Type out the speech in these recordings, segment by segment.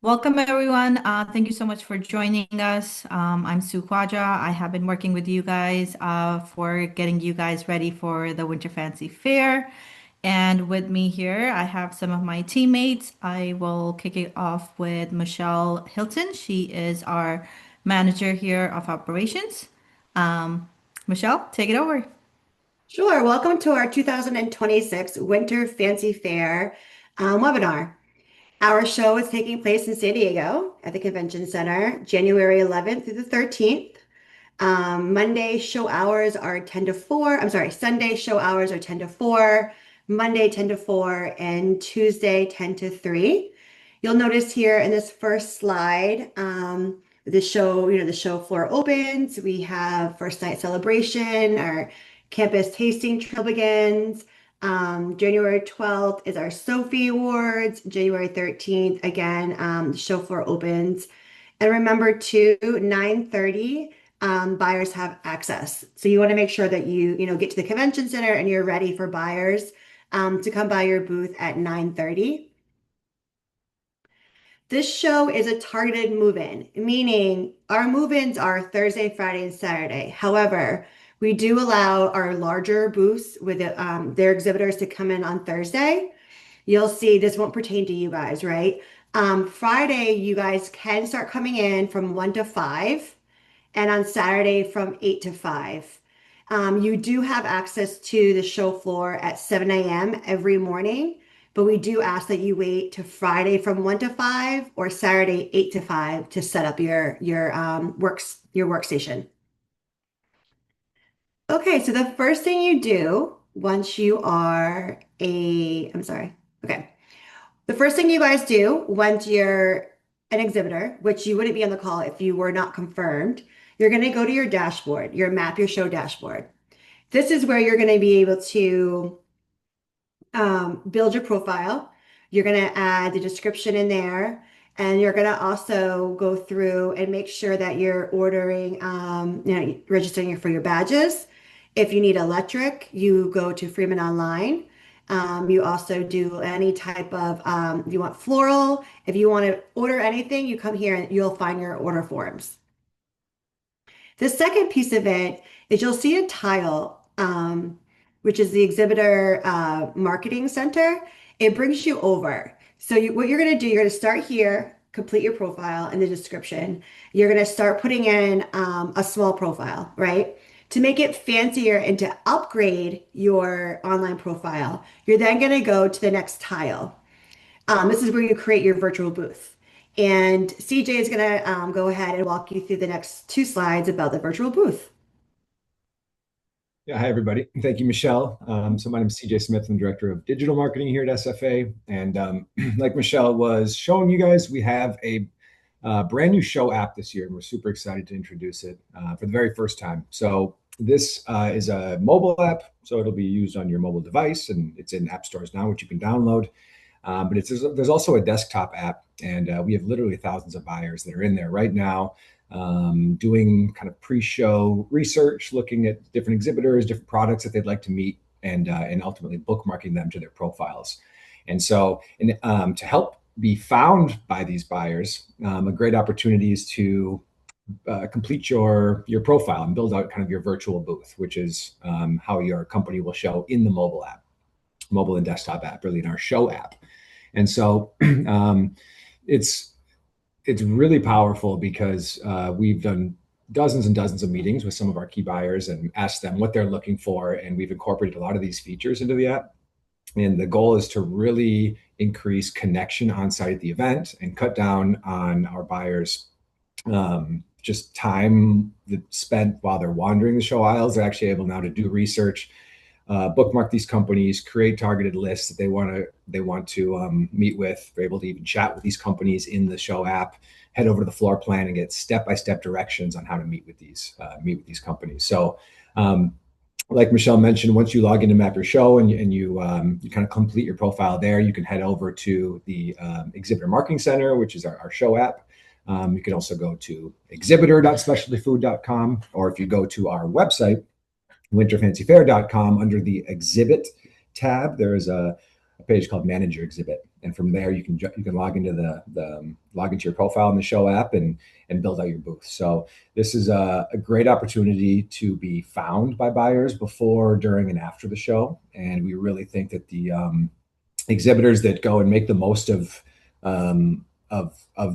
Welcome, everyone. Thank you so much for joining us. I'm Sue Quadra. I have been working with you guys for getting you guys ready for the Winter Fancy Fair. And with me here, I have some of my teammates. I will kick it off with Michelle Hilton. She is our manager here of operations. Michelle, take it over. Sure. Welcome to our 2026 Winter Fancy Fair webinar. Our show is taking place in San Diego at the Convention Center, January 11th through the 13th. Monday show hours are 10 to 4. I'm sorry, Sunday show hours are 10 to 4, Monday 10 to 4, and Tuesday 10 to 3. You'll notice here in this first slide, the show floor opens. We have first night celebration. Our campus tasting trail begins. January 12th is our Sophie Awards. January 13th, again, the show floor opens. And remember too, 9:30, buyers have access. So you want to make sure that you get to the convention center and you're ready for buyers to come by your booth at 9:30. This show is a targeted move-in, meaning our move-ins are Thursday, Friday, and Saturday. However, we do allow our larger booths with their exhibitors to come in on Thursday. You'll see this won't pertain to you guys, right? Friday, you guys can start coming in from 1 to 5, and on Saturday from 8 to 5. You do have access to the show floor at 7 a.m. every morning, but we do ask that you wait to Friday from 1 to 5 or Saturday 8 to 5 to set up your workstation. Okay, so the first thing you do once you are I'm sorry. Okay. The first thing you guys do once you're an exhibitor, which you wouldn't be on the call if you were not confirmed, you're going to go to your dashboard, your map your show dashboard. This is where you're going to be able to build your profile. You're going to add the description in there, and you're going to also go through and make sure that you're ordering, registering for your badges. If you need electric, you go to Freeman Online. You also do any type of, if you want floral, if you want to order anything, you come here and you'll find your order forms. The second piece of it is you'll see a tile, which is the exhibitor marketing center. It brings you over. So what you're going to do, you're going to start here, complete your profile and the description. You're going to start putting in a small profile, right? To make it fancier and to upgrade your online profile, you're then going to go to the next tile. This is where you create your virtual booth. And CJ is going to go ahead and walk you through the next two slides about the virtual booth. Yeah, hi everybody. Thank you, Michelle. So my name is CJ Smith. I'm Director of Digital Marketing here at SFA. And like Michelle was showing you guys, we have a brand new show app this year, and we're super excited to introduce it for the very first time. So this is a mobile app, so it'll be used on your mobile device, and it's in app stores now, which you can download. But there's also a desktop app, and we have literally thousands of buyers that are in there right now, doing kind of pre-show research, looking at different exhibitors, different products that they'd like to meet, and ultimately bookmarking them to their profiles. And so, to help be found by these buyers, a great opportunity is to complete your profile and build out kind of your virtual booth, which is how your company will show in the mobile app, mobile and desktop app, really in our show app. And so it's really powerful because we've done dozens and dozens of meetings with some of our key buyers and asked them what they're looking for, and we've incorporated a lot of these features into the app. And the goal is to really increase connection on site at the event and cut down on our buyers just time spent while they're wandering the show aisles. They're actually able now to do research, bookmark these companies, create targeted lists that they want to meet with. They're able to even chat with these companies in the show app, head over to the floor plan, and get step-by-step directions on how to meet with these companies. So, like Michelle mentioned, once you log into Map Your Show and you kind of complete your profile there, you can head over to the Exhibitor Marketing Center, which is our show app. You can also go to exhibitor.specialtyfood.com, or if you go to our website, winterfancyfair.com, under the exhibit tab, there is a page called Manage Your Exhibit, and from there you can log into log into your profile in the show app and build out your booth. So this is a great opportunity to be found by buyers before, during, and after the show. And we really think that the exhibitors that go and make the most of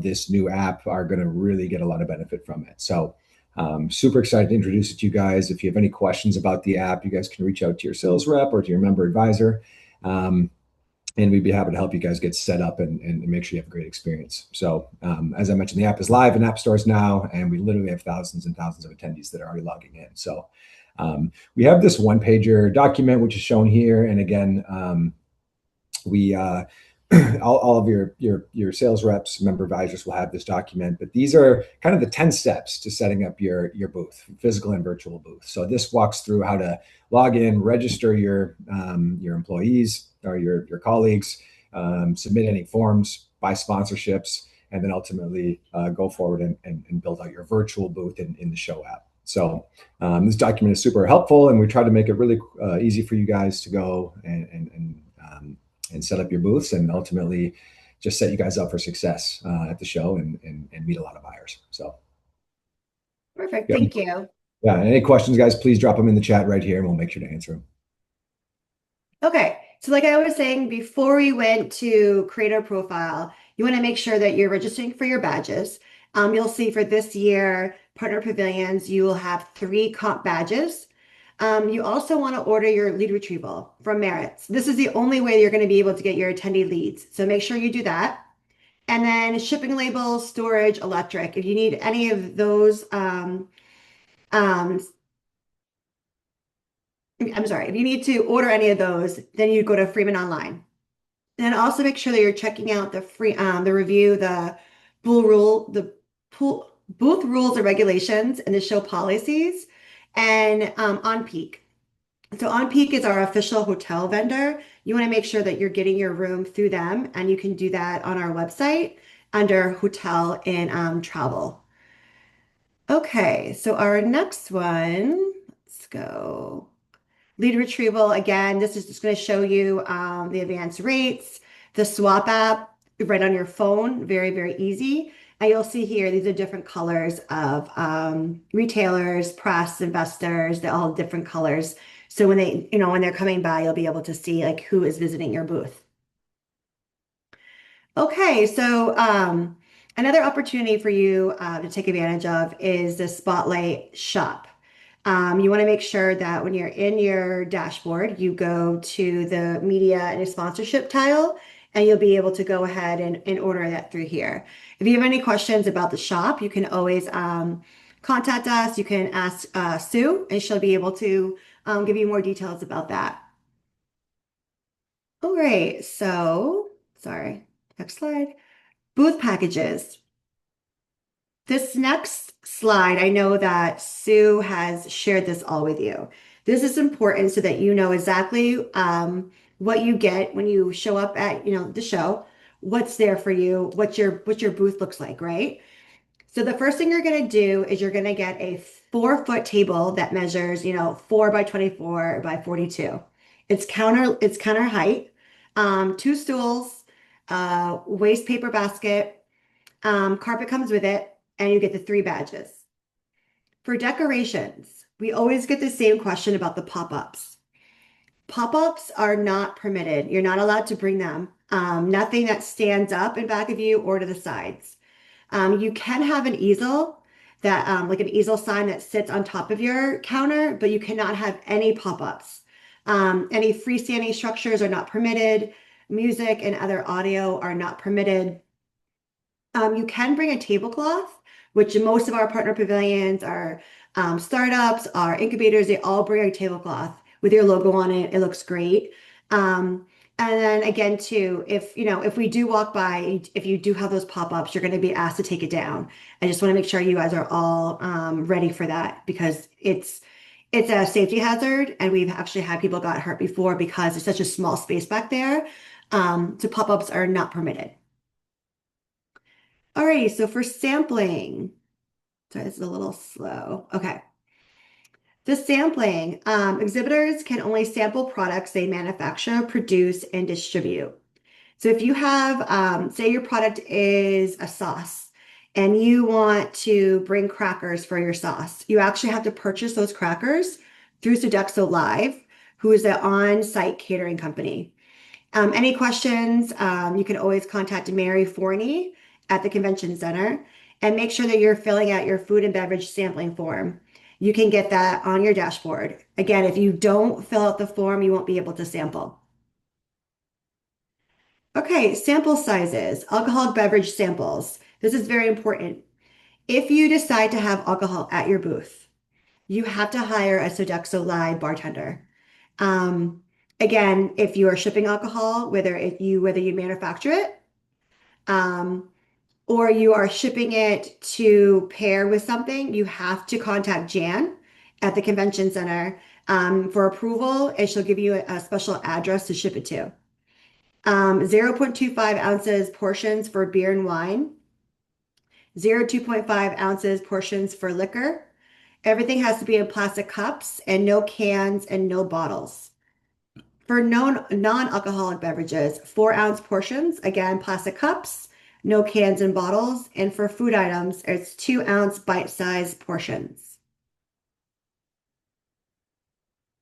this new app are going to really get a lot of benefit from it. So super excited to introduce it to you guys. If you have any questions about the app, you guys can reach out to your sales rep or to your member advisor. And we'd be happy to help you guys get set up and make sure you have a great experience. So as I mentioned, the app is live in app stores now, and we literally have thousands and thousands of attendees that are already logging in. So we have this one-pager document, which is shown here. And again, we all of your sales reps, member advisors will have this document, but these are kind of the 10 steps to setting up your booth, physical and virtual booth. So this walks through how to log in, register your employees or your colleagues, submit any forms, buy sponsorships, and then ultimately go forward and build out your virtual booth in the show app. So this document is super helpful, and we try to make it really easy for you guys to go and set up your booths, and ultimately just set you guys up for success at the show and meet a lot of buyers. So Perfect. yeah. Thank you. Yeah. Any questions, guys, please drop them in the chat right here and we'll make sure to answer them. Okay. So like I was saying, before we went to create our profile, you want to make sure that you're registering for your badges. You'll see for this year, Partner Pavilions, you will have 3 comp badges. You also want to order your lead retrieval from Merits. This is the only way you're going to be able to get your attendee leads. So make sure you do that. And then shipping labels, storage, electric. If you need any of those, I'm sorry, if you need to order any of those, then you go to Freeman Online. And also make sure that you're checking out the review, the booth rules and regulations and the show policies, and On Peak. So On Peak is our official hotel vendor. You want to make sure that you're getting your room through them, and you can do that on our website under hotel and travel. Okay, so our next one, let's go. Lead retrieval, again, this is just going to show you the advanced rates, the swap app right on your phone, very, very easy. And you'll see here, these are different colors of retailers, press, investors, they're all different colors. So when when they're coming by, you'll be able to see like who is visiting your booth. Okay, so another opportunity for you to take advantage of is the Spotlight Shop. You want to make sure that when you're in your dashboard, you go to the media and sponsorship tile, and you'll be able to go ahead and order that through here. If you have any questions about the shop, you can always contact us. You can ask Sue, and she'll be able to give you more details about that. All right, so sorry, next slide. Booth packages. This next slide, I know that Sue has shared this all with you. This is important so that you know exactly what you get when you show up at the show, what's there for you, what your booth looks like, right? So the first thing you're going to do is you're going to get a 4-foot table that measures 4 by 24 by 42. It's counter height, 2 stools, waste paper basket, carpet comes with it, and you get the 3 badges. For decorations, we always get the same question about the pop-ups. Pop-ups are not permitted. You're not allowed to bring them. Nothing that stands up in back of you or to the sides. You can have an easel like an easel sign that sits on top of your counter, but you cannot have any pop-ups. Any freestanding structures are not permitted. Music and other audio are not permitted. You can bring a tablecloth, which most of our partner pavilions are startups, our incubators, they all bring a tablecloth with your logo on it. It looks great. And then again, too, if we do walk by, if you do have those pop-ups, you're going to be asked to take it down. I just want to make sure you guys are all ready for that because it's a safety hazard, and we've actually had people got hurt before because it's such a small space back there. So pop-ups are not permitted. Alrighty, so for sampling, sorry, this is a little slow. Okay. The sampling. Exhibitors can only sample products they manufacture, produce, and distribute. So if you have, say your product is a sauce and you want to bring crackers for your sauce, you actually have to purchase those crackers through Sodexo Live, who is an on-site catering company. Any questions, you can always contact Mary Forney at the convention center and make sure that you're filling out your food and beverage sampling form. You can get that on your dashboard. Again, if you don't fill out the form, you won't be able to sample. Okay, sample sizes, alcoholic beverage samples. This is very important. If you decide to have alcohol at your booth, you have to hire a Sodexo Live bartender. Um, Again, if you are shipping alcohol, whether you manufacture it, um, or you are shipping it to pair with something, you have to contact Jan at the convention center for approval, and she'll give you a special address to ship it to. 0.25 ounces portions for beer and wine, 2.5 ounces portions for liquor. Everything has to be in plastic cups and no cans and no bottles. For non-alcoholic beverages, 4-ounce portions, again, plastic cups, no cans and bottles. And for food items, it's 2-ounce bite-sized portions.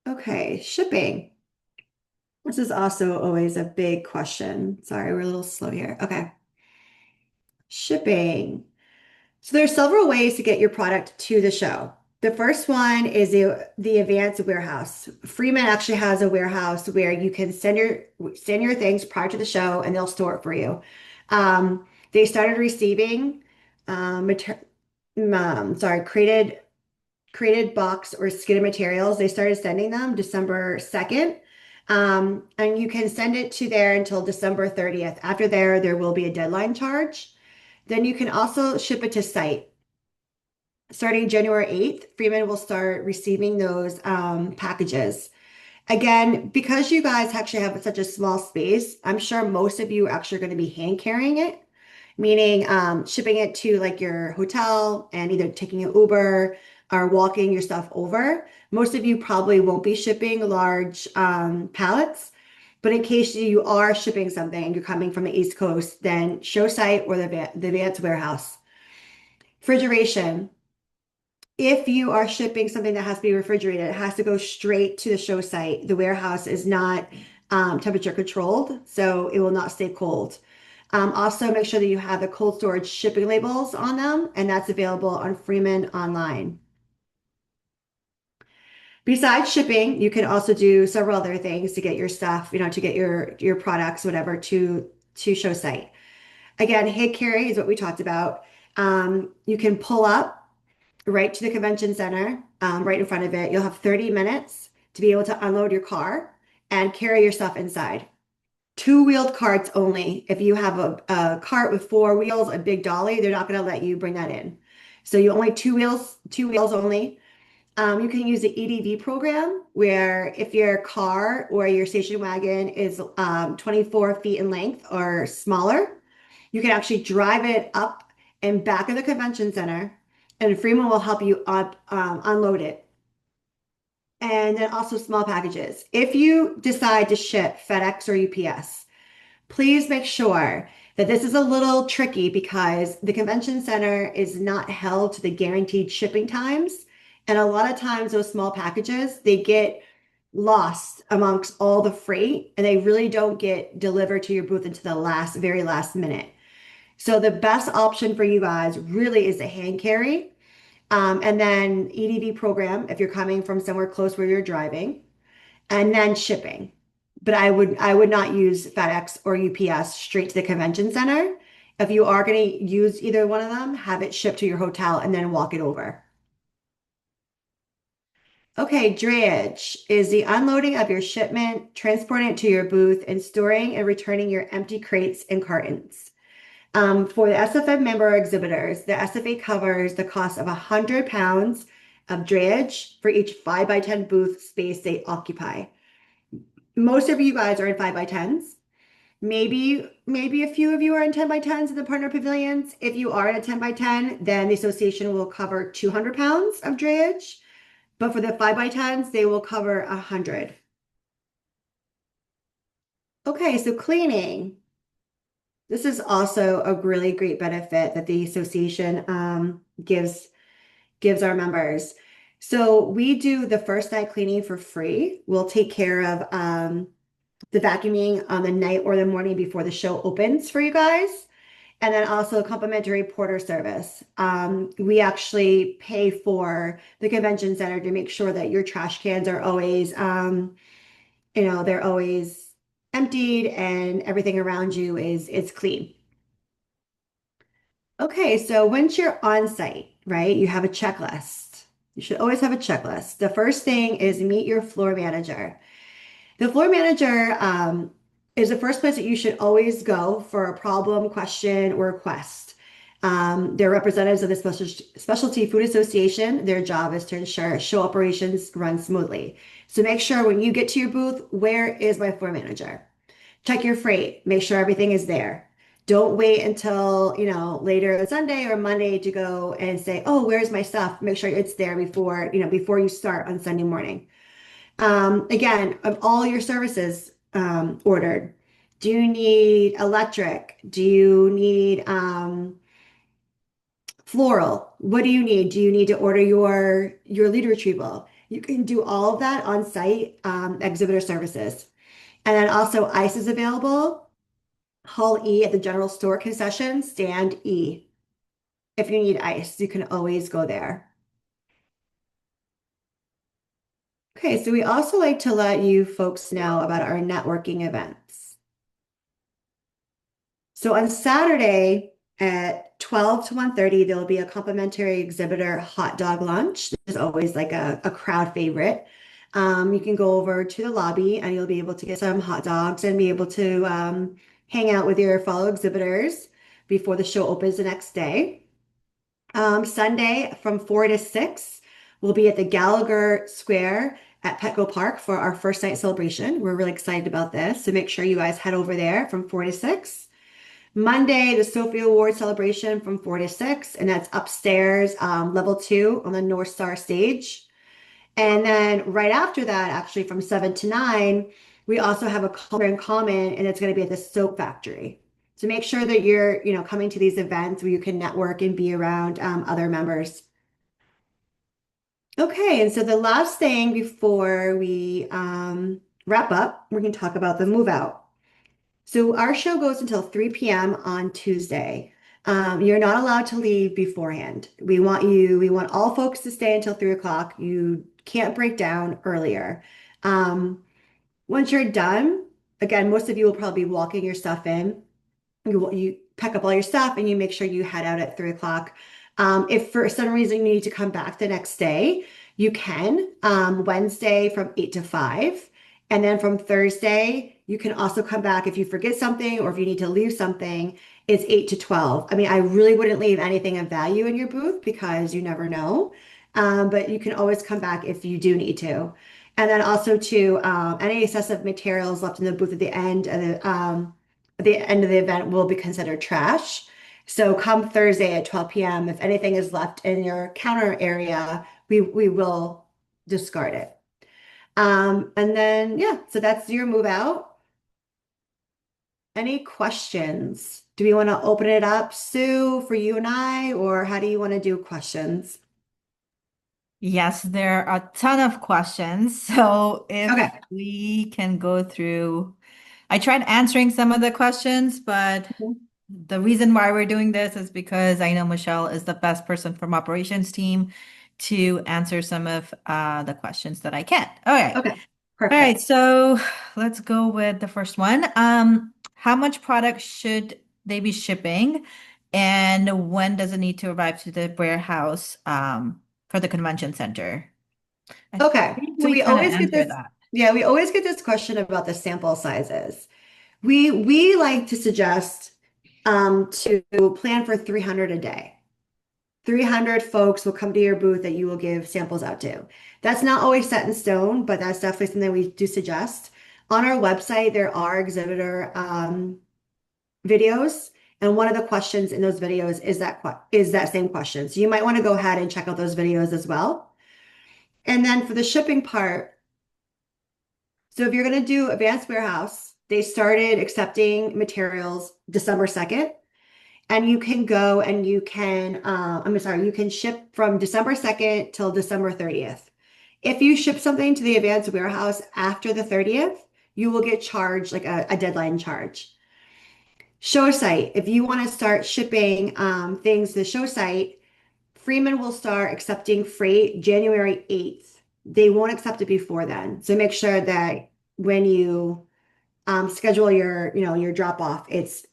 Okay, shipping. This is also always a big question. Sorry, we're a little slow here. Okay. Shipping. So there's several ways to get your product to the show. The first one is the advanced warehouse. Freeman actually has a warehouse where you can send your things prior to the show and they'll store it for you. They started receiving created box or skidded materials. They started sending them December 2nd. And you can send it to there until December 30th. After there will be a deadline charge. Then you can also ship it to site. Starting January 8th, Freeman will start receiving those packages. Again, because you guys actually have such a small space, I'm sure most of you are actually going to be hand carrying it, meaning shipping it to like your hotel and either taking an Uber or walking your stuff over. Most of you probably won't be shipping large pallets, but in case you are shipping something and you're coming from the East Coast, then show site or the advanced warehouse. Refrigeration. If you are shipping something that has to be refrigerated, it has to go straight to the show site. The warehouse is not temperature controlled, so it will not stay cold. Also, make sure that you have the cold storage shipping labels on them, and that's available on Freeman online. Besides shipping, you can also do several other things to get your stuff, to get your products, whatever, to show site. Again, hand carry is what we talked about. You can pull up right to the convention center, right in front of it. You'll have 30 minutes to be able to unload your car and carry your stuff inside. Two-wheeled carts only. If you have a cart with 4 wheels, a big dolly, they're not going to let you bring that in. So you only two wheels only. You can use the EDV program where if your car or your station wagon is 24 feet in length or smaller, you can actually drive it up and back of the convention center, and Freeman will help you unload it. And then also small packages. If you decide to ship FedEx or UPS, please make sure that this is a little tricky because the convention center is not held to the guaranteed shipping times. And a lot of times those small packages, they get lost amongst all the freight and they really don't get delivered to your booth until the very last minute. So the best option for you guys really is a hand carry. And then EDV program if you're coming from somewhere close where you're driving, and then shipping. But I would not use FedEx or UPS straight to the convention center. If you are going to use either one of them, have it shipped to your hotel and then walk it over. Okay, drayage is the unloading of your shipment, transporting it to your booth, and storing and returning your empty crates and cartons. For the SFA member exhibitors, the SFA covers the cost of 100 pounds of drayage for each 5x10 booth space they occupy. Most of you guys are in 5x10s. Maybe a few of you are in 10x10s in the partner pavilions. If you are in a 10x10, then the association will cover 200 pounds of drayage. But for the 5x10s, they will cover 100. Okay, so cleaning. This is also a really great benefit that the association gives our members. So we do the first night cleaning for free. We'll take care of the vacuuming on the night or the morning before the show opens for you guys. And then also a complimentary porter service. We actually pay for the convention center to make sure that your trash cans are always, they're always emptied and everything around you is clean. Okay, so once you're on site, right, you have a checklist. You should always have a checklist. The first thing is meet your floor manager. The floor manager is the first place that you should always go for a problem, question, or request. They're representatives of the Specialty Food Association. Their job is to ensure show operations run smoothly. So make sure when you get to your booth, where is my floor manager? Check your freight, make sure everything is there. Don't wait until, later on Sunday or Monday to go and say, oh, where's my stuff? Make sure it's there before you start on Sunday morning. Again, of all your services ordered, do you need electric? Do you need floral? What do you need? Do you need to order your lead retrieval? You can do all of that on site exhibitor services. And then also ice is available. Hall E at the general store concession, stand E. If you need ice, you can always go there. Okay, so we also like to let you folks know about our networking events. So on Saturday at 12 to 1:30, there will be a complimentary exhibitor hot dog lunch. This is always like a crowd favorite. You can go over to the lobby and you'll be able to get some hot dogs and be able to hang out with your fellow exhibitors before the show opens the next day. Sunday from 4 to 6, we'll be at the Gallagher Square at Petco Park for our first night celebration. We're really excited about this, so make sure you guys head over there from 4 to 6. Monday, the Sophie Award celebration from 4 to 6, and that's upstairs, level 2 on the North Star stage. And then right after that, actually from 7 to 9, we also have a color in common, and it's going to be at the soap factory. So make sure that you're, coming to these events where you can network and be around other members. Okay, and so the last thing before we wrap up, we're going to talk about the move out. So our show goes until 3 p.m. on Tuesday. You're not allowed to leave beforehand. We want all folks to stay until 3 o'clock. You can't break down earlier. Once you're done, again, most of you will probably be walking your stuff in. You pack up all your stuff and you make sure you head out at 3 o'clock. If for some reason you need to come back the next day, you can. Wednesday from 8 to 5. And then from Thursday, you can also come back if you forget something or if you need to leave something, it's 8 to 12. I mean, I really wouldn't leave anything of value in your booth because you never know. But you can always come back if you do need to. And then also to any excessive materials left in the booth at the end of the event will be considered trash. So come Thursday at 12 p.m., if anything is left in your counter area, we will discard it. And then, yeah, so that's your move out. Any questions? Do we want to open it up, Sue, for you and I, or how do you want to do questions? Yes, there are a ton of questions. So if Okay. we can go through, I tried answering some of the questions, but Mhm. the reason why we're doing this is because I know Michelle is the best person from operations team to answer some of the questions that I can't. All right. Okay, All right. perfect. So let's go with the first one. How much product should they be shipping? And when does it need to arrive to the warehouse for the convention center? I Okay, think so we we kind of always get answered this, that. yeah, we always get this question about the sample sizes. We like to suggest to plan for 300 a day. 300 folks will come to your booth that you will give samples out to. That's not always set in stone, but that's definitely something we do suggest. On our website, there are exhibitor videos, and one of the questions in those videos is that same question. So you might want to go ahead and check out those videos as well. And then for the shipping part, so if you're going to do advanced warehouse, they started accepting materials December 2nd. And you can go and you can, I'm sorry, you can ship from December 2nd till December 30th. If you ship something to the advanced warehouse after the 30th, you will get charged like a deadline charge. Show site, if you want to start shipping things to the show site, Freeman will start accepting freight January 8th. They won't accept it before then. So make sure that when you schedule your drop off, it's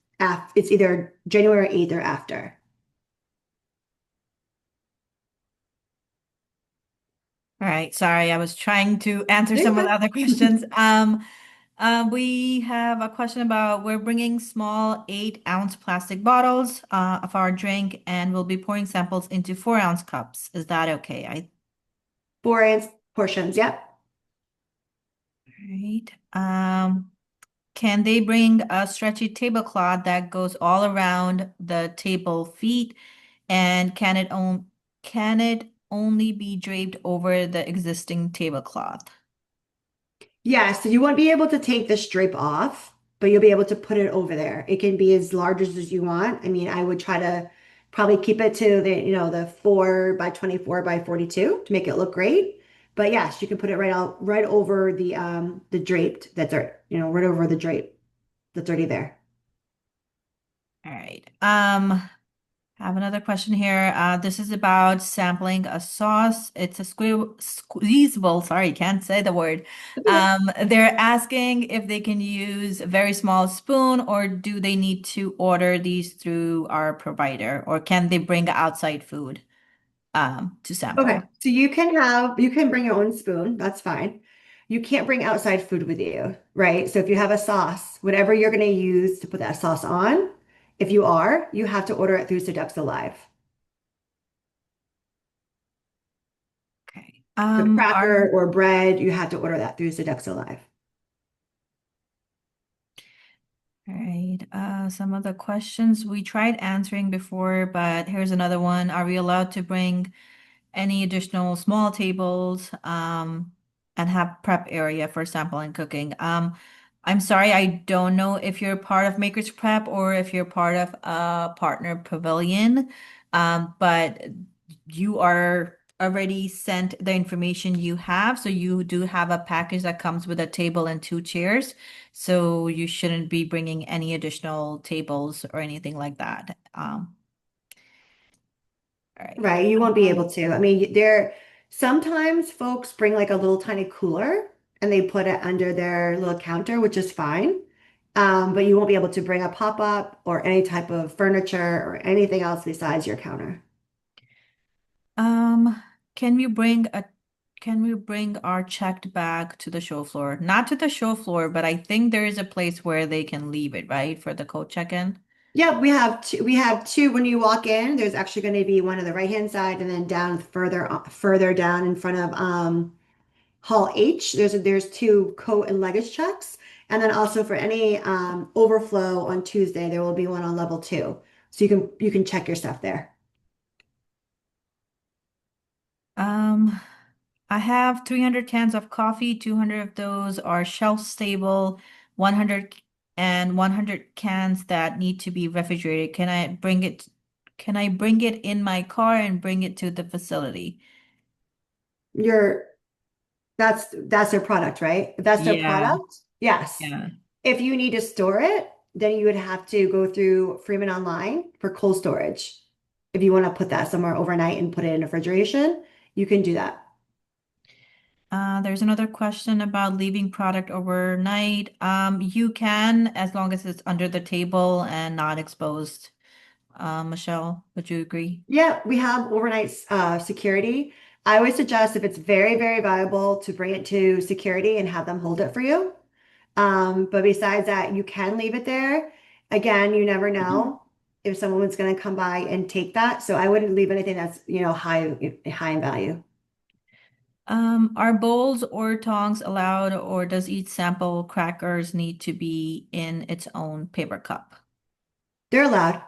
either January 8th or after. All right, sorry, I was trying to answer You're some of the fine. other questions. We have a question about we're bringing small 8-ounce plastic bottles of our drink, and we'll be pouring samples into 4-ounce cups. Is that okay? Four ounce portions. Yep. Right. Can they bring a stretchy tablecloth that goes all around the table feet, and can it only be draped over the existing tablecloth? Yeah, so you won't be able to take this drape off, but you'll be able to put it over there. It can be as large as you want. I mean, I would try to probably keep it to the 4 by 24 by 42 to make it look great. But yes, you can put it right over the draped that's right over the drape that's already there. All right. I have another question here. This is about sampling a sauce. It's a squeezable, sorry, can't say the word. They're asking if they can use a very small spoon, or do they need to order these through our provider, or can they bring outside food to Okay, sample? so you can bring your own spoon, that's fine. You can't bring outside food with you, right? So if you have a sauce, whatever you're going to use to put that sauce on, if you are, you have to order it through Sodexo Live. Okay. So cracker or bread, you have to order that through Sodexo Live. All right. Some of the questions we tried answering before, but here's another one. Are we allowed to bring any additional small tables and have prep area for sampling cooking? I'm sorry, I don't know if you're part of Maker's Prep or if you're part of a partner Pavilion, but you are already sent the information you have. So you do have a package that comes with a table and 2 chairs. So you shouldn't be bringing any additional tables or anything like that. All right. Right, you won't be able to. I mean, sometimes folks bring like a little tiny cooler and they put it under their little counter, which is fine. But you won't be able to bring a pop-up or any type of furniture or anything else besides your counter. Um, can we bring a can we bring our checked bag to the show floor? Not to the show floor, but I think there is a place where they can leave it, right? For the coat check-in. Yeah, we have two when you walk in. There's actually going to be one on the right-hand side and then down further down in front of Hall H. There's two coat and luggage checks. And then also for any overflow on Tuesday, there will be one on level 2. So you can check your stuff there. Um, I have 300 cans of coffee, 200 of those are shelf stable, 100 and 100 cans that need to be refrigerated. Can I bring it in my car and bring it to the facility? Your that's their product, right? If that's their Yeah, product, yes. yeah. If you need to store it, then you would have to go through Freeman Online for cold storage. If you want to put that somewhere overnight and put it in refrigeration, you can do that. There's another question about leaving product overnight. You can, as long as it's under the table and not exposed. Michelle, would you agree? Yeah, we have overnight security. I always suggest if it's very, very valuable to bring it to security and have them hold it for you. But besides that, you can leave it there. Again, you never know if someone's going to come by and take that. So I wouldn't leave anything that's high in value. Are bowls or tongs allowed, or does each sample crackers need to be in its own paper cup? They're allowed.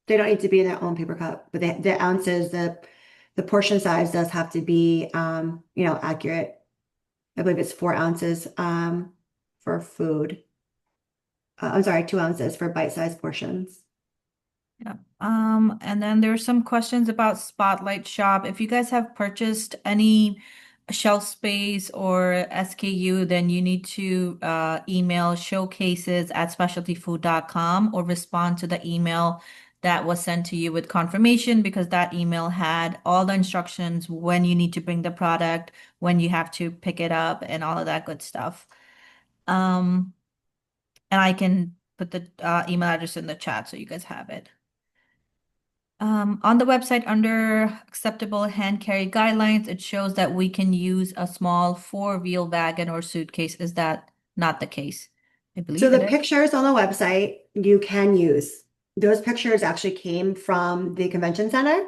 They don't need to be in their own paper cup, but the ounces, the the portion size does have to be, accurate. I believe it's 4 ounces for food. I'm sorry, 2 ounces for bite-sized portions. Yeah. And then there's some questions about Spotlight Shop. If you guys have purchased any shelf space or SKU, then you need to email showcases@specialtyfood.com or respond to the email that was sent to you with confirmation because that email had all the instructions when you need to bring the product, when you have to pick it up, and all of that good stuff. Um, and I can put the email address in the chat so you guys have it. On the website under acceptable hand carry guidelines, it shows that we can use a small four-wheel wagon or suitcase. Is that not the case? I So believe the it is. pictures on the website you can use. Those pictures actually came from the convention center.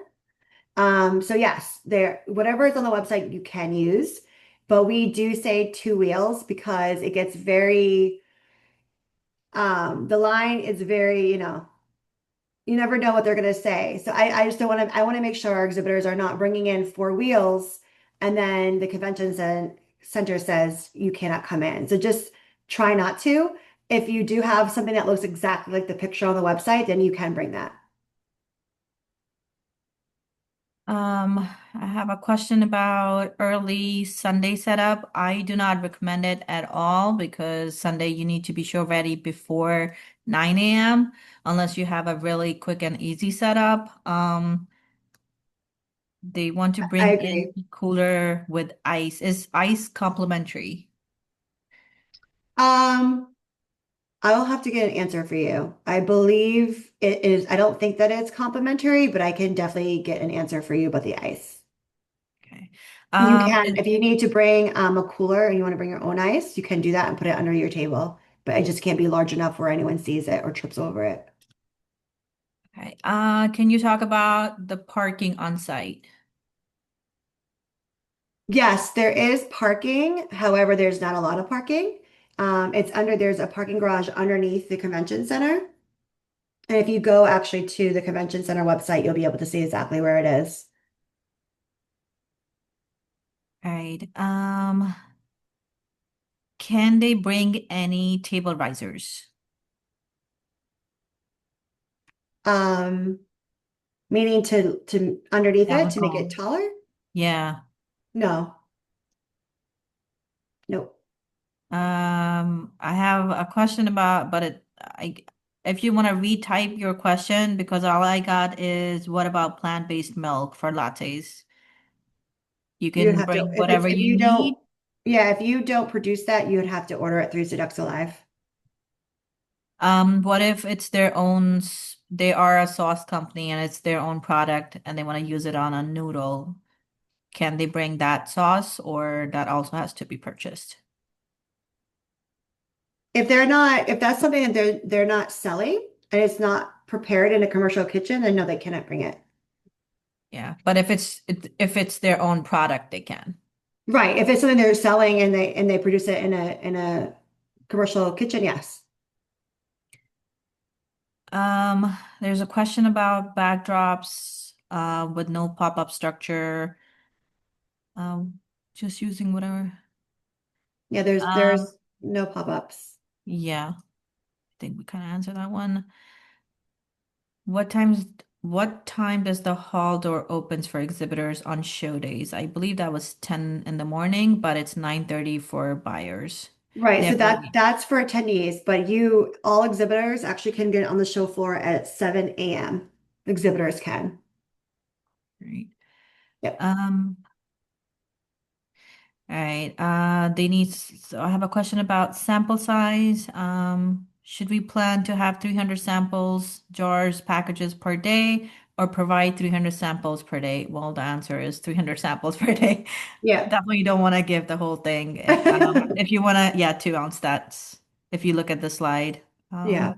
So yes, there, whatever is on the website you can use, but we do say 2 wheels because it gets very, the line is very, you never know what they're going to say. So I just don't want to, I want to make sure our exhibitors are not bringing in 4 wheels and then the center says you cannot come in. So just try not to. If you do have something that looks exactly like the picture on the website, then you can bring that. I have a question about early Sunday setup. I do not recommend it at all because Sunday you need to be show ready before 9 a.m. unless you have a really quick and easy setup. They want to I bring in agree. cooler with ice. Is ice complimentary? Um, I will have to get an answer for you. I believe it is, I don't think that it's complimentary, but I can definitely get an answer for you about the ice. Okay. You can, Is- if you need to bring a cooler and you want to bring your own ice, you can do that and put it under your table. But it just can't be large enough where anyone sees it or trips over it. okay. Can you talk about the parking on site? Yes, there is parking. However, there's not a lot of parking. There's a parking garage underneath the convention center. And if you go actually to the convention center website, you'll be able to see exactly where it is. Right. Can they bring any table risers? Um, Meaning to underneath That it would to make it go. taller? Yeah. No, nope. I have a question about, but if you want to retype your question, because all I got is what about plant-based milk for lattes? You You'd can have to bring whatever if you you don't, need. yeah, if you don't produce that, you would have to order it through Sodexo Live. What if it's their own, they are a sauce company and it's their own product and they want to use it on a noodle? Can they bring that sauce or that also has to be purchased? If that's something that they're not selling and it's not prepared in a commercial kitchen, then no, they cannot bring it. Yeah, but if it's their own product, they can. Right. If it's something they're selling and they produce it in a commercial kitchen, yes. There's a question about backdrops with no pop-up structure. Um, just using whatever. Yeah, there's Um, no pop-ups. yeah, I think we kind of answered that one. What time does the hall door opens for exhibitors on show days? I believe that was 10 in the morning, but it's 9:30 for buyers. Right. So Therefore, that's for attendees, but all exhibitors actually can get on the show floor at 7 a.m. Exhibitors can. right. Yep. Um, all right. So I have a question about sample size. Should we plan to have 300 samples, jars, packages per day, or provide 300 samples per day? Well, the answer is 300 samples per day. Yeah. Definitely don't want to give the whole thing. If you want to, yeah, 2 ounce, that's if you look at the slide. Yeah.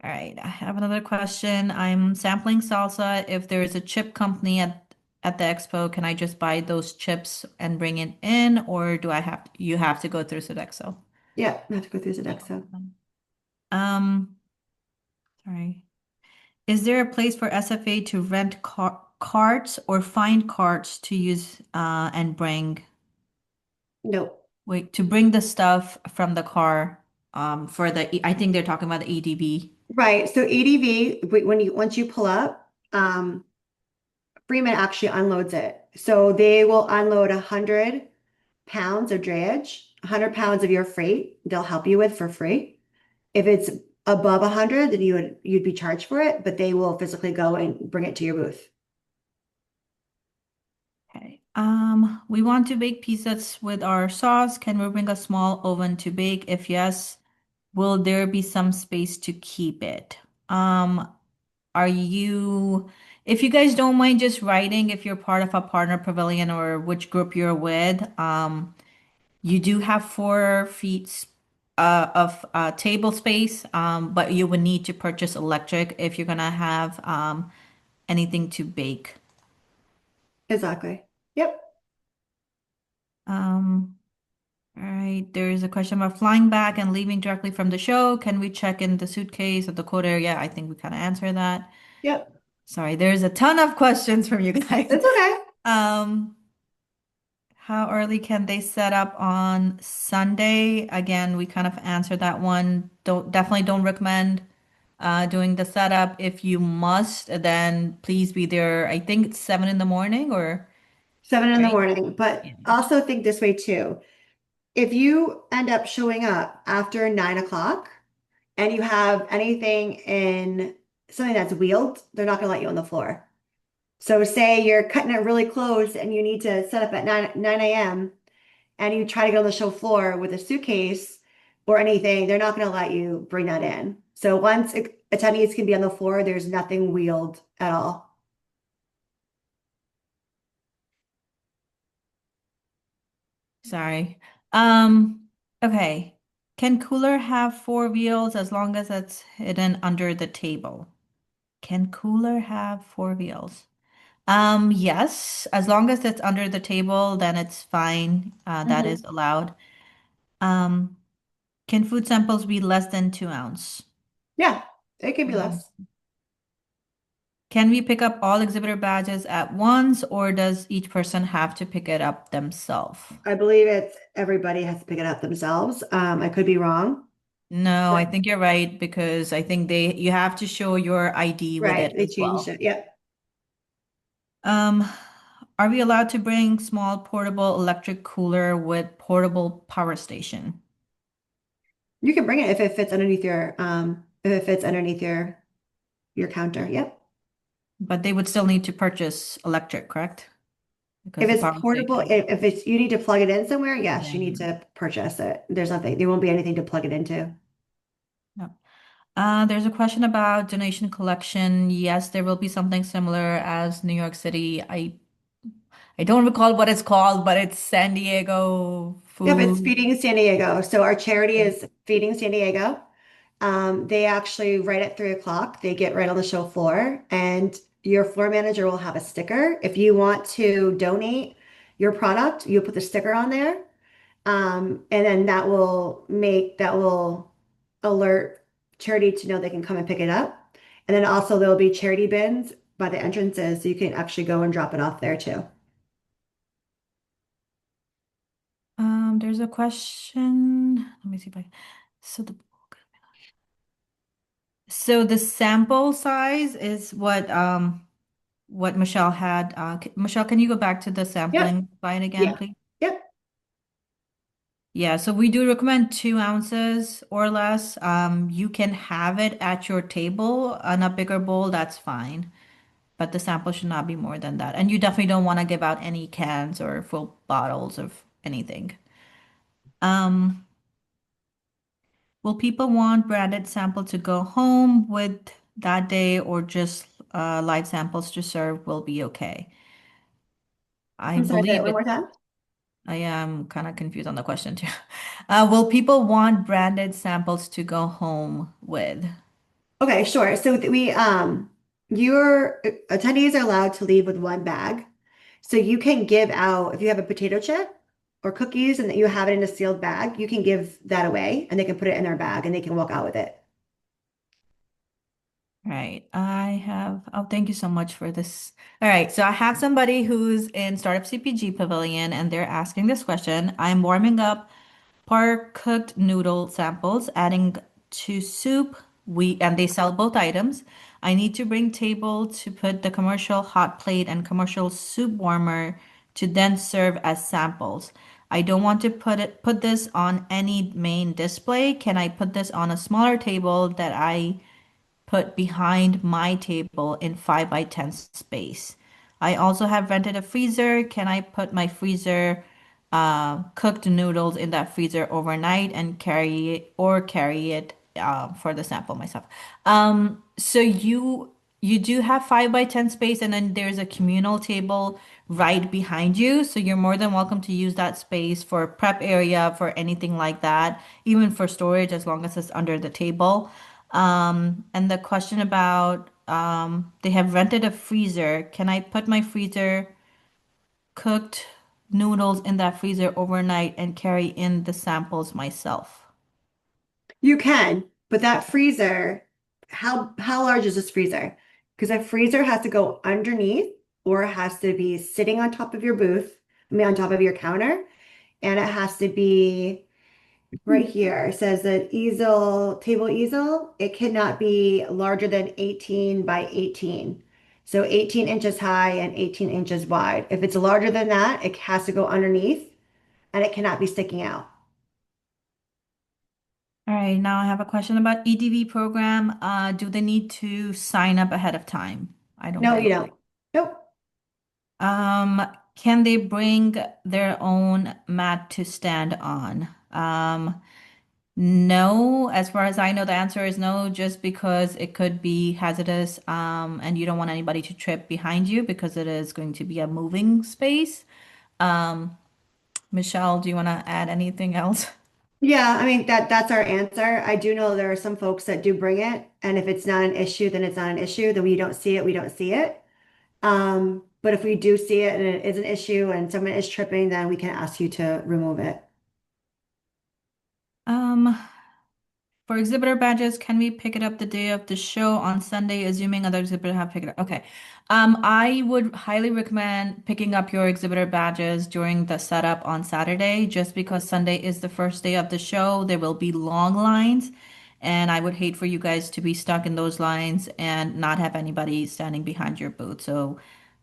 All right, I have another question. I'm sampling salsa. If there is a chip company at the expo, can I just buy those chips and bring it in, or do you have to go through Sodexo? Yeah. I have to go through No Sodexo. problem. Um, sorry. Is there a place for SFA to rent carts or find carts to use and bring, Nope. wait, to bring the stuff from the car for I think they're talking about the ADV. Right. So ADV, when you once you pull up, Freeman actually unloads it. So they will unload 100 pounds of drayage, 100 pounds of your freight. They'll help you with for free. If it's above 100, then you'd be charged for it, but they will physically go and bring it to your booth. Okay. We want to bake pizzas with our sauce. Can we bring a small oven to bake? If yes, will there be some space to keep it? Um, are you, if you guys don't mind just writing if you're part of a partner pavilion or which group you're with, you do have 4 feet of table space, but you would need to purchase electric if you're gonna have anything to bake. Exactly. Yep. Um, all right, there's a question about flying back and leaving directly from the show. Can we check in the suitcase at the code area? I think we kind of answered that. Yep. Sorry, there's a ton of questions from you guys. It's okay. Um, how early can they set up on Sunday? Again, we kind of answered that one. Definitely don't recommend doing the setup. If you must, then please be there. I think it's 7 in the morning or 7 in the right? morning. Yeah. But also think this way too. If you end up showing up after 9 o'clock and you have anything in something that's wheeled, they're not going to let you on the floor. So say you're cutting it really close and you need to set up at 9 a.m. and you try to get on the show floor with a suitcase or anything, they're not going to let you bring that in. So once attendees can be on the floor, there's nothing wheeled at all. Sorry. Okay. Can cooler have 4 wheels as long as it's hidden under the table? Can cooler have 4 wheels? Yes, as long as it's under the table, then it's fine. That is Mhm. allowed. Um, can food samples be less than 2 ounce? Yeah, it can be Um, less. can we pick up all exhibitor badges at once, or does each person have to pick it up themselves? I believe it's everybody has to pick it up themselves. I could be wrong, No, I but think you're right because I think you have to show your ID with right, it they as changed well. it. Yep. Um, are we allowed to bring small portable electric cooler with portable power station? You can bring it if it fits underneath your counter. Yep. But they would still need to purchase electric, correct? Because If the it's power portable, station. if it's you need to plug it in somewhere, yes, Yeah, you need yeah. to purchase it. There won't be anything to plug it into. No. There's a question about donation collection. Yes, there will be something similar as New York City. I don't recall what it's called, but it's San Diego Yep, it's food. Feeding San Diego. So our charity is Feeding San Diego. They actually, right at 3 o'clock, they get right on the show floor, and your floor manager will have a sticker. If you want to donate your product, you put the sticker on there. And then that will alert charity to know they can come and pick it up. And then also there'll be charity bins by the entrances, so you can actually go and drop it off there too. There's a question. Let me see if I. So the sample size is what Michelle had. Michelle, can you go back to the Yep. sampling slide again, Yeah. please? Yep. Yeah, so we do recommend 2 ounces or less. You can have it at your table in a bigger bowl, that's fine. But the sample should not be more than that. And you definitely don't want to give out any cans or full bottles of anything. Um, will people want branded sample to go home with that day or just live samples to serve will be okay? I I'm sorry, say it believe one more it. time. I am kind of confused on the question too. Will people want branded samples to go home with? Okay, sure. So your attendees are allowed to leave with one bag. So you can give out, if you have a potato chip or cookies and that you have it in a sealed bag, you can give that away and they can put it in their bag and they can walk out with it. All right, thank you so much for this. All right, so I have somebody who's in Startup CPG Pavilion and they're asking this question. I'm warming up par cooked noodle samples, adding to soup. And they sell both items. I need to bring table to put the commercial hot plate and commercial soup warmer to then serve as samples. I don't want to put this on any main display. Can I put this on a smaller table that I put behind my table in 5 by 10 space? I also have rented a freezer. Can I put my freezer cooked noodles in that freezer overnight and carry it for the sample myself? So you do have 5 by 10 space, and then there's a communal table right behind you. So you're more than welcome to use that space for prep area, for anything like that, even for storage, as long as it's under the table. And the question about they have rented a freezer. Can I put my freezer cooked noodles in that freezer overnight and carry in the samples myself? You can, but that freezer, how large is this freezer? Because a freezer has to go underneath or it has to be sitting on top of your booth, I mean on top of your counter, and it has to be right here. It says that easel, table easel, it cannot be larger than 18 by 18. So 18 inches high and 18 inches wide. If it's larger than that, it has to go underneath and it cannot be sticking out. All right, now I have a question about EDV program. Do they need to sign up ahead of time? I don't No, you believe. don't. Nope. Um, can they bring their own mat to stand on? No, as far as I know, the answer is no, just because it could be hazardous, and you don't want anybody to trip behind you because it is going to be a moving space. Um, Michelle, do you want to add anything else? Yeah, I mean that's our answer. I do know there are some folks that do bring it, and if it's not an issue, then it's not an issue. Then we don't see it, we don't see it. But if we do see it and it is an issue and someone is tripping, then we can ask you to remove it. Um, For exhibitor badges, can we pick it up the day of the show on Sunday, assuming other exhibitors have picked it up? Okay. I would highly recommend picking up your exhibitor badges during the setup on Saturday, just because Sunday is the first day of the show. There will be long lines, and I would hate for you guys to be stuck in those lines and not have anybody standing behind your booth. So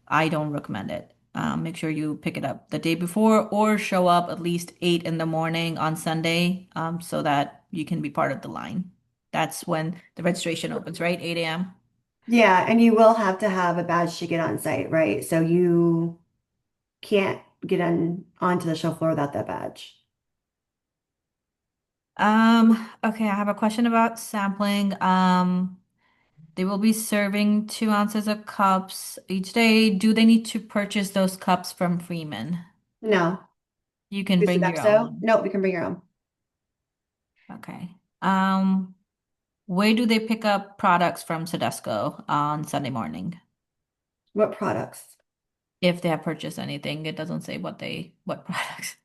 I don't recommend it. Make sure you pick it up the day before or show up at least 8 in the morning on Sunday, so that you can be part of the line. That's when the registration opens, right? 8 a.m. Yeah, and you will have to have a badge to get on site, right? So you can't get on onto the show floor without that badge. Okay, I have a question about sampling. They will be serving 2 ounces of cups each day. Do they need to purchase those cups from Freeman? No. You can Through bring your Sodexo? own. No, we can bring your own. Okay. Um, Where do they pick up products from Sodexo on Sunday morning? What products? If they have purchased anything, it doesn't say what products.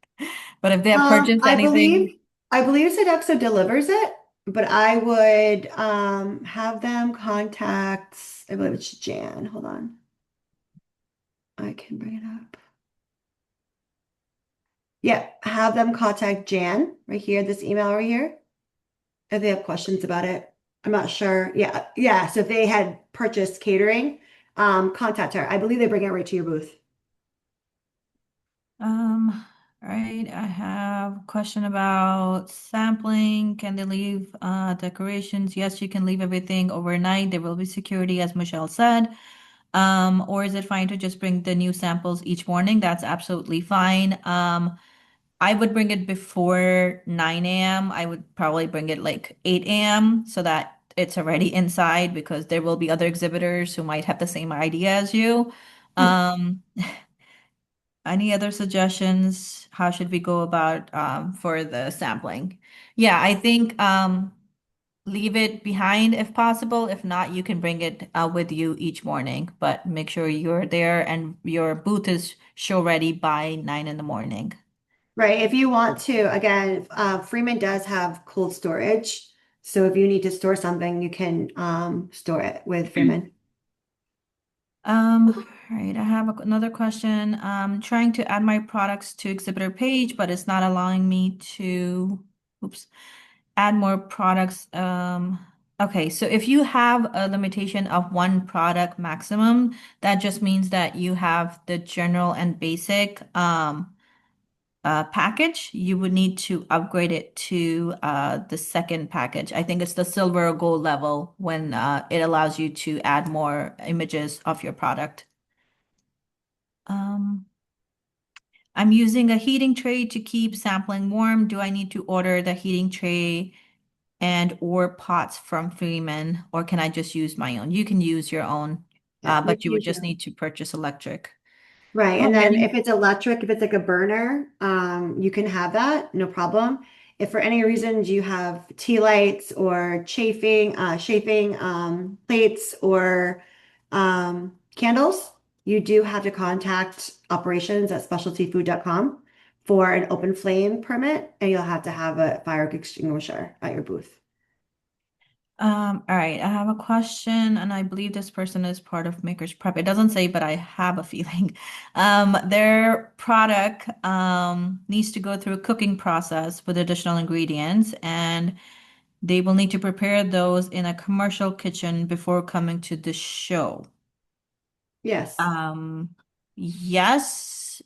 But if they have purchased I anything, believe I believe Sodexo delivers it, but I would have them contact, I believe it's Jan. Hold on. I can bring it up. Yeah, have them contact Jan right here, this email right here, if they have questions about it. I'm not sure. Yeah, yeah. So if they had purchased catering, contact her. I believe they bring it right to your booth. all right, I have a question about sampling. Can they leave decorations? Yes, you can leave everything overnight. There will be security, as Michelle said. Or is it fine to just bring the new samples each morning? That's absolutely fine. I would bring it before 9 a.m. I would probably bring it like 8 a.m. so that it's already inside, because there will be other exhibitors who might have the same idea as you. Hmm. Um, any other suggestions? How should we go about for the sampling? Yeah, I think leave it behind if possible. If not, you can bring it with you each morning, but make sure you're there and your booth is show ready by 9 in the morning. Right. If you want to, again, Freeman does have cold storage. So if you need to store something, you can store it with Freeman. All right, I have another question. Trying to add my products to exhibitor page, but it's not allowing me to, oops, add more products. Okay, so if you have a limitation of one product maximum, that just means that you have the general and basic package. You would need to upgrade it to the second package. I think it's the silver or gold level when it allows you to add more images of your product. Um, I'm using a heating tray to keep sampling warm. Do I need to order the heating tray and or pots from Freeman, or can I just use my own? You can use your own, Yeah, you but can you would use just your need to purchase electric. right. Oh, And I'm then getting if it's electric, if it's like a burner, you can have that, no problem. If for any reason you have tea lights or chafing plates or candles, you do have to contact operations at specialtyfood.com for an open flame permit, and you'll have to have a fire extinguisher at your booth. all right, I have a question, and I believe this person is part of Maker's Prep. It doesn't say, but I have a feeling. Their product needs to go through a cooking process with additional ingredients, and they will need to prepare those in a commercial kitchen before coming to the show. Yes. Um, yes,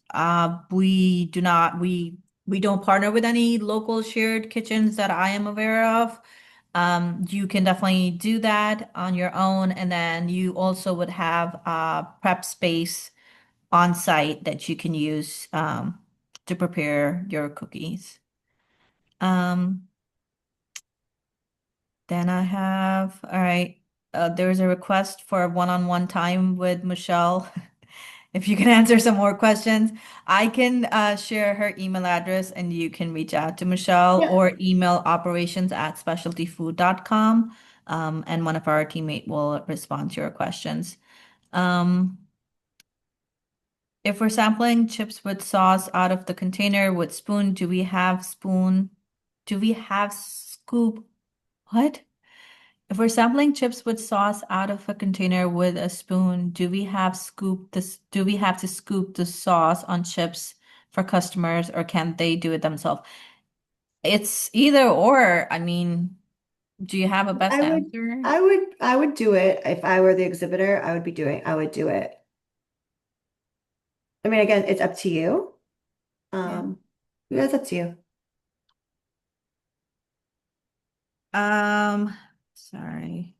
we don't partner with any local shared kitchens that I am aware of. You can definitely do that on your own, and then you also would have prep space on site that you can use to prepare your cookies. Um, then I have, all right, there's a request for a one-on-one time with Michelle. If you can answer some more questions, I can share her email address and you can reach out to Michelle Yeah. or email operations@specialtyfood.com. And one of our teammate will respond to your questions. Um, if we're sampling chips with sauce out of the container with spoon, do we have spoon? Do we have scoop? What? If we're sampling chips with sauce out of a container with a spoon, do we have to scoop the sauce on chips for customers or can they do it themselves? It's either or. I mean, do you have a best I would, answer? I would do it if I were the exhibitor. I would do it. I mean, again, it's up to you. Yeah. Yeah, it's up to you. Um, sorry.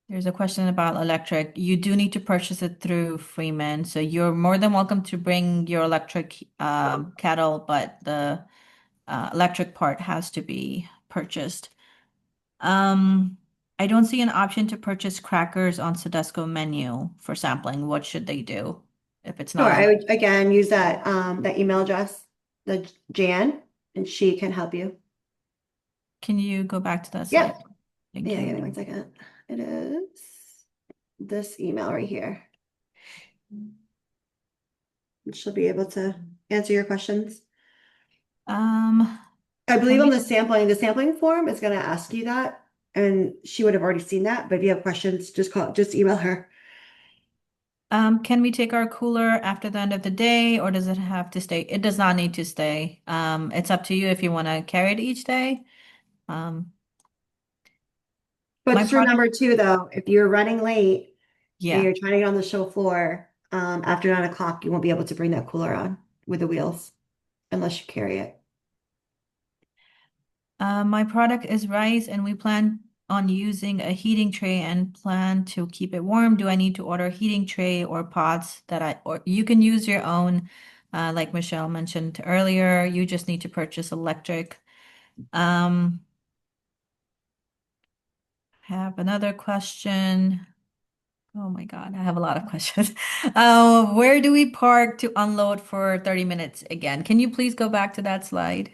There's a question about electric. You do need to purchase it through Freeman, so you're more than welcome to bring your electric kettle, but the electric part has to be purchased. Um, I don't see an option to purchase crackers on Sodexo menu for sampling. What should they do if it's Sure, not I on? would again use that email address, the Jan, and she can help you. Can you go back to that slide? Yep. Thank Yeah, you. give me 1 second. It is this email right here. She'll be able to answer your questions. Um, I can believe on we? the sampling form is going to ask you that, and she would have already seen that. But if you have questions, just email her. Can we take our cooler after the end of the day, or does it have to stay? It does not need to stay. It's up to you if you want to carry it each day. Um, But my just product, remember too, though, if you're running late and yeah. you're trying to get on the show floor, after 9 o'clock, you won't be able to bring that cooler on with the wheels unless you carry it. My product is rice, and we plan on using a heating tray and plan to keep it warm. Do I need to order a heating tray or pots or you can use your own, like Michelle mentioned earlier. You just need to purchase electric. Um, have another question. Oh my God, I have a lot of questions. Where do we park to unload for 30 minutes again? Can you please go back to that slide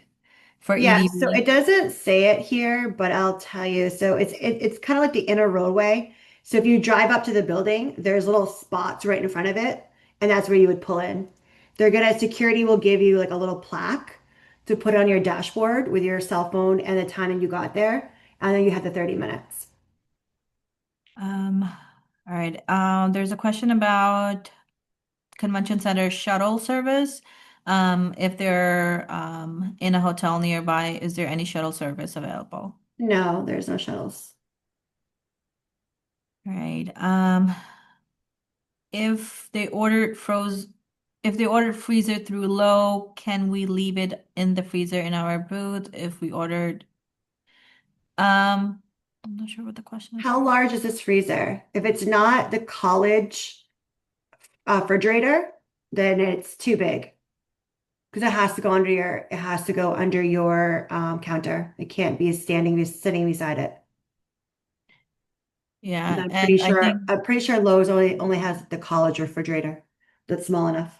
for Yeah, so EDV? it doesn't say it here, but I'll tell you. So it's kind of like the inner roadway. So if you drive up to the building, there's little spots right in front of it, and that's where you would pull in. Security will give you like a little plaque to put on your dashboard with your cell phone and the time that you got there. and then you have the 30 minutes. Um, all right. There's a question about convention center shuttle service. If they're in a hotel nearby, is there any shuttle service available? No, there's no shuttles. All right. If they ordered froze, if they ordered freezer through low, can we leave it in the freezer in our booth? If we ordered, I'm not sure what the question is. How large is this freezer? If it's not the college refrigerator, then it's too big because it has to go under your counter. It can't be sitting beside it. And Yeah, and I think, I'm pretty sure Lowe's only has the college refrigerator that's small enough.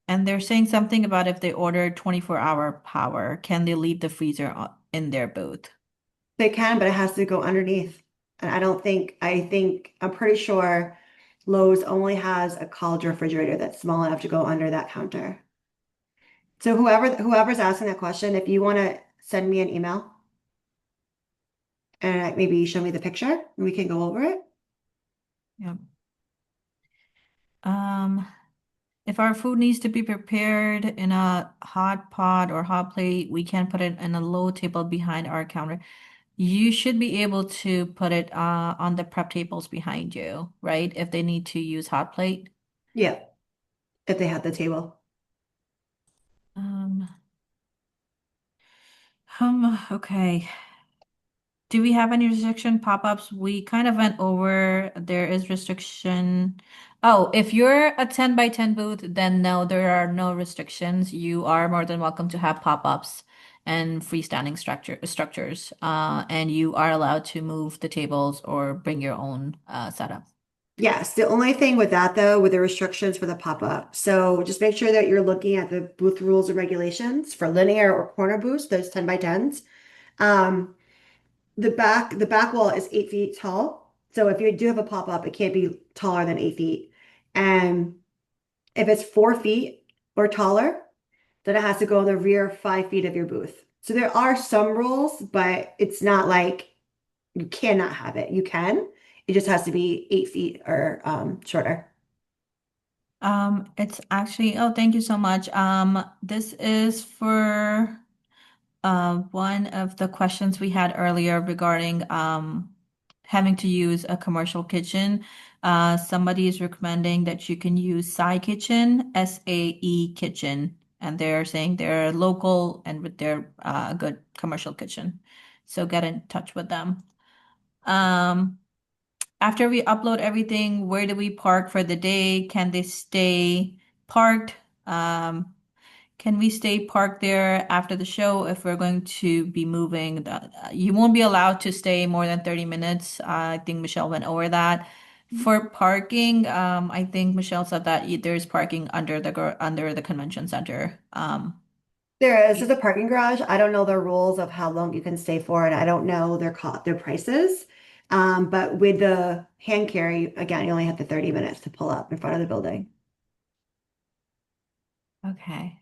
and they're saying something about if they order 24-hour power, can they leave the freezer in their booth? They can, but it has to go underneath. And I'm pretty sure Lowe's only has a college refrigerator that's small enough to go under that counter. So whoever's asking that question, if you want to send me an email and maybe show me the picture and we can go over it. Yeah. Um, if our food needs to be prepared in a hot pot or hot plate, we can put it in a low table behind our counter. You should be able to put it on the prep tables behind you, right? If they need to use hot plate. Yeah, if they have the table. Um, okay. Do we have any restriction pop-ups? We kind of went over, there is restriction. Oh, if you're a 10 by 10 booth, then no, there are no restrictions. You are more than welcome to have pop-ups and freestanding structures. And you are allowed to move the tables or bring your own setup. Yes, the only thing with that though, with the restrictions for the pop-up. So just make sure that you're looking at the booth rules and regulations for linear or corner booths, those 10 by 10s. Um, the back wall is 8 feet tall. So if you do have a pop-up, it can't be taller than 8 feet. And if it's 4 feet or taller, then it has to go in the rear 5 feet of your booth. So there are some rules, but it's not like you cannot have it. You can. It just has to be 8 feet or shorter. It's actually, oh, thank you so much. This is for one of the questions we had earlier regarding having to use a commercial kitchen. Somebody is recommending that you can use Sai Kitchen, SAE Kitchen, and they're saying they're local and with their good commercial kitchen. So get in touch with them. Um, After we upload everything, where do we park for the day? Can they stay parked? Can we stay parked there after the show if we're going to be moving? You won't be allowed to stay more than 30 minutes. I think Michelle went over that. For parking, I think Michelle said that there's parking under the convention center. There is. There's a parking garage. I don't know the rules of how long you can stay for, and I don't know their prices. But with the hand carry, again, you only have the 30 minutes to pull up in front of the building. Okay.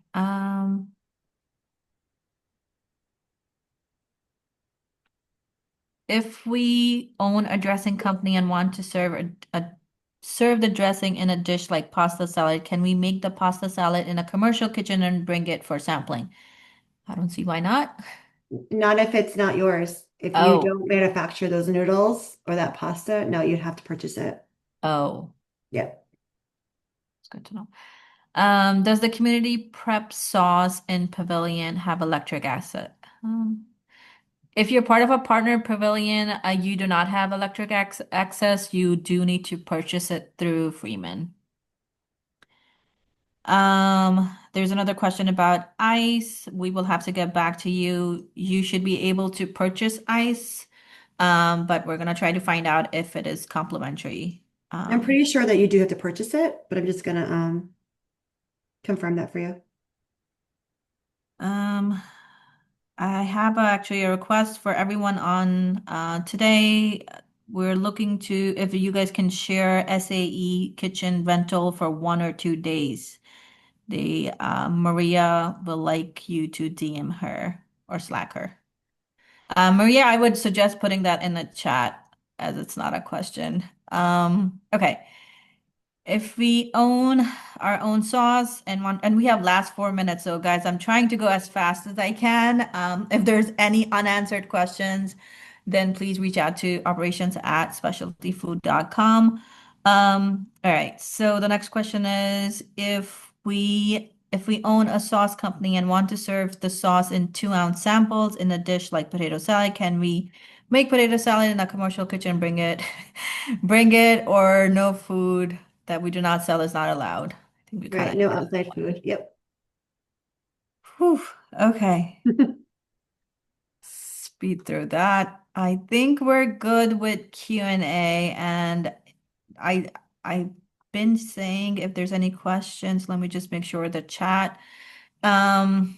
If we own a dressing company and want to serve the dressing in a dish like pasta salad, can we make the pasta salad in a commercial kitchen and bring it for sampling? I don't see why not. Not if it's not yours. If you Oh, don't manufacture those noodles or that pasta, no, you'd have to purchase it. oh, Yeah. it's good to know. Does the community prep sauce in Pavilion have electric acid? If you're part of a partner Pavilion, you do not have electric access. You do need to purchase it through Freeman. There's another question about ice. We will have to get back to you. You should be able to purchase ice, but we're gonna try to find out if it is complimentary. I'm Um, pretty sure that you do have to purchase it, but I'm just gonna confirm that for you. um, I have actually a request for everyone on today. We're looking to if you guys can share SAE kitchen rental for 1 or 2 days. Maria will like you to DM her or Slack her. Maria, I would suggest putting that in the chat as it's not a question. Okay. If we own our own sauce and we have last 4 minutes, so guys, I'm trying to go as fast as I can. If there's any unanswered questions, then please reach out to operations@specialtyfood.com. All right. So the next question is if we own a sauce company and want to serve the sauce in 2-ounce samples in a dish like potato salad, can we make potato salad in a commercial kitchen, bring it, or no food that we do not sell is not allowed? I think we kind Right. of No answered that outside one. food. Yep. Whew, okay. Speed through that. I think we're good with Q&A, and I I've been saying if there's any questions, let me just make sure the chat. Um,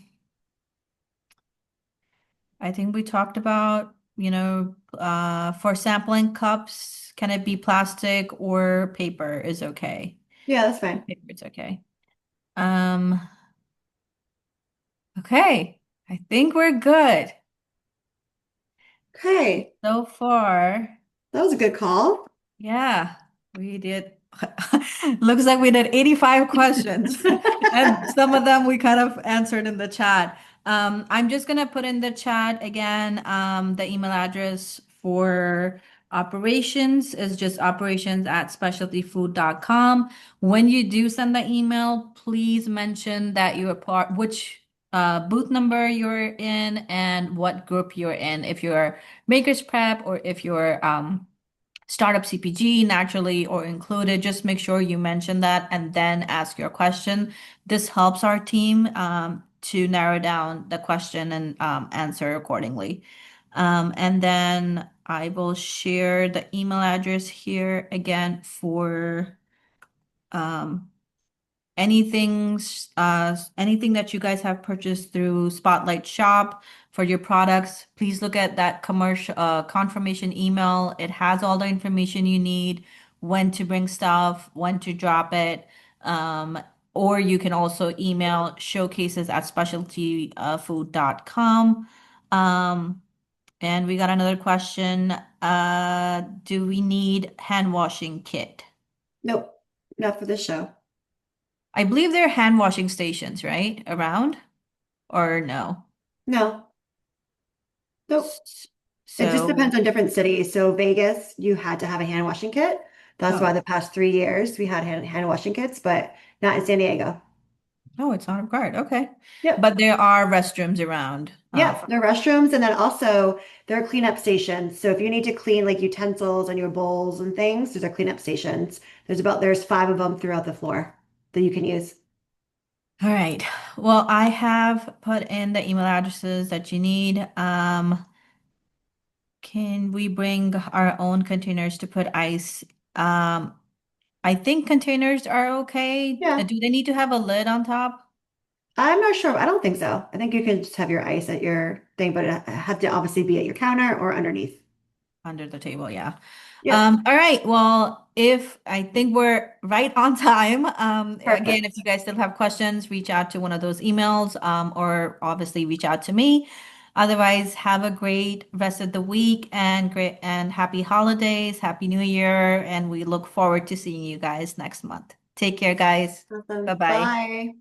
I think we talked about, for sampling cups, can it be plastic or paper is okay? Yeah, that's fine. Paper is okay. Um, okay. I think we're good Okay. so far. That was a good call. Yeah, we did. Looks like we did 85 questions, and some of them we kind of answered in the chat. I'm just gonna put in the chat again, the email address for operations is just operations@specialtyfood.com. When you do send the email, please mention that you're part, which booth number you're in and what group you're in. If you're Maker's Prep or if you're startup CPG naturally or included, just make sure you mention that and then ask your question. This helps our team to narrow down the question and answer accordingly. And then I will share the email address here again for um, anything that you guys have purchased through Spotlight Shop for your products, please look at that commercial confirmation email. It has all the information you need, when to bring stuff, when to drop it. Um, or you can also email showcases@specialtyfood.com. And we got another question. Do we need hand washing kit? Nope. Not for this show. I believe there are hand washing stations, right? Around or no? No. Nope. S- It just depends So, on different cities. So Vegas, you had to have a hand washing kit. That's why oh, the past 3 years we had hand washing kits, but not in San Diego. no, it's not required. Okay. Yep. But there are restrooms around. Yep. There are restrooms and then also there are cleanup stations. So if you need to clean like utensils and your bowls and things, there's a cleanup stations. There's 5 of them throughout the floor that you can use. All right. Well, I have put in the email addresses that you need. Can we bring our own containers to put ice? Um, I think containers are okay. Yeah. Do they need to have a lid on top? I'm not sure. I don't think so. I think you can just have your ice at your thing, but it have to obviously be at your counter or underneath. Under the table, yeah. Yep. All right. Well, if I think we're right on time, again, if Perfect. you guys still have questions, reach out to one of those emails, or obviously reach out to me. Otherwise, have a great rest of the week and great and happy holidays, happy New Year, and we look forward to seeing you guys next month. Take care, guys. Awesome. Bye bye. Bye.